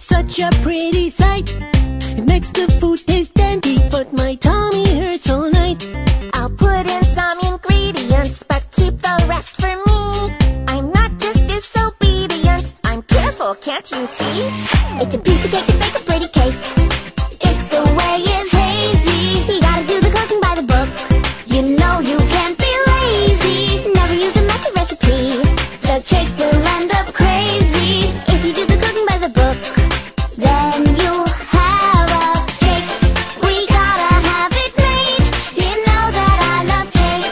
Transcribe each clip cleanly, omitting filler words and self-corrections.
such a pretty sight. It makes the food taste dandy, but my tummy hurts all night. I'll put in some ingredients, but keep the rest for me. I'm not just disobedient, I'm careful, can't you see? It's a piece of cake to bake a pretty cake. If the way is hazy, you gotta do the cooking by the book. You know you can't be lazy, never use a messy recipe. The cake will end up crazy if you do the cooking by the book. Then you'll have a cake. We gotta have it made. You know that I love cake.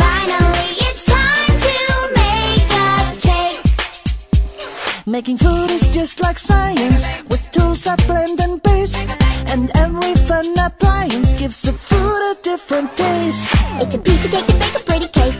Finally, it's time to make a cake. Making food is just like science, with tools that blend and paste. And every fun appliance gives the food a different taste. It's a piece of cake to bake a pretty cake.